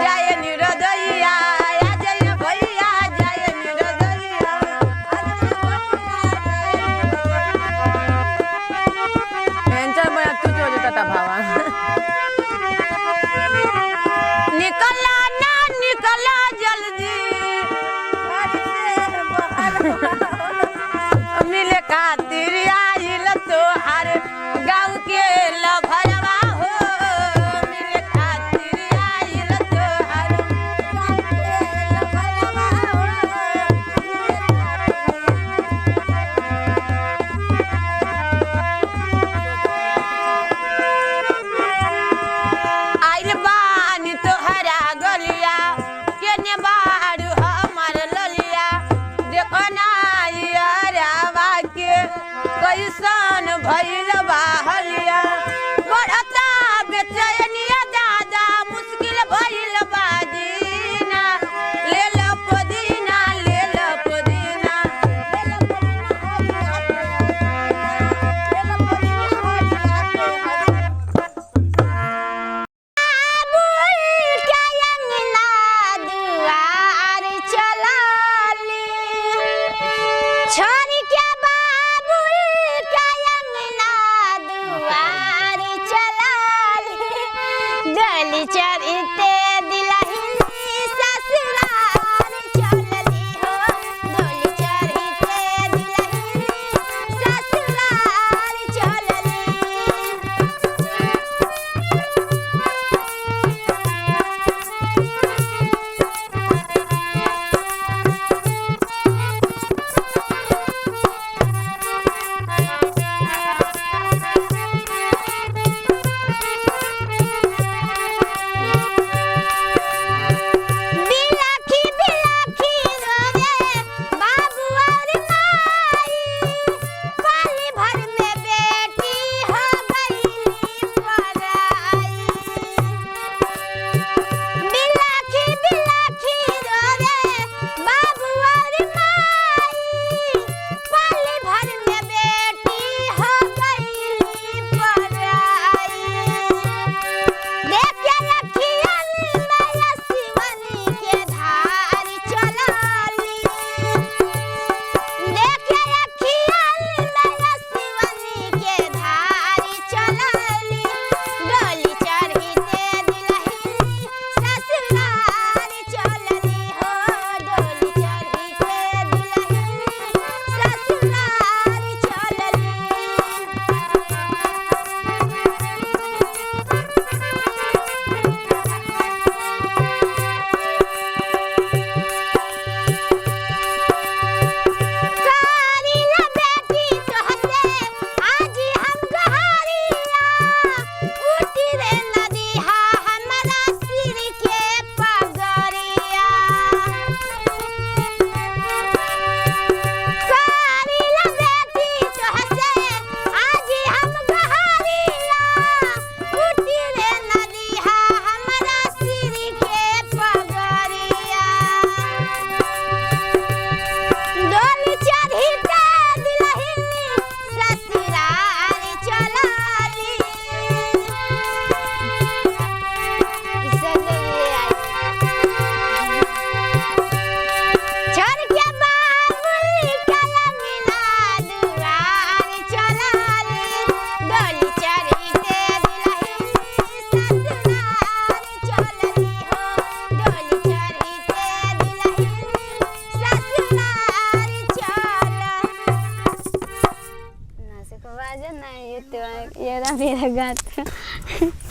जाए निरदैया आ जाए भैया जाए निरदैया यांच्या मनात तूच होता भावा निकला ना निकला जल्दी मिले खातिर आइल तोहार गाँव के लभरवा हो मिले खातिर आइल तोहार गाँव के लभरवा हो आइल बानी तोहरा गलिया केने बाड़ू हमार ललिया देखो ना यारावा के कैसन भइल बा हलिया बढ़ता बेचैनिया दादा मुश्किल भइल बा जीना ले लो पुदीना ले लो पुदीना ले लो छोरी के बाबुल का अंगना दुआर चलाली गली चरिते दिलहिनी ससुराल चलली हो गली चरिते दिलहिनी ससुराल चलली बिलाखी बिलाखी रोवे बाबू और माई पाली भर में बेटी हो गईली पराई बिलाखी बिलाखी रोवे बाबू और माई पाली भर में बेटी हो गईली पराई देख के रखियन मैया शिवनी के धार चलाली देख के रखियन मैया शिवनी के धार चलाली डोली चढ़ीते दिलहिनी ससुराल चलली हो डोली चढ़ीते दिलहिनी ससुराल चलली सारी ला बेटी तोहसे आज हम गहारिया उठी रे नदिहा हमरा सिर के पगरिया सारी ला बेटी तोहसे आज हम गहारिया उठी रे नदिहा हमरा सिर के पगरिया डोली चढ़ीते दिलहिनी ससुराल चलाली छोर के बाबुल का अंगना दुआर चलाली डोली चढ़ीते दिलहिनी ससुराल चलली हो डोली चढ़ीते दिलहिनी ससुराल चल ना से को बाजे ना ये तो ये मेरा गात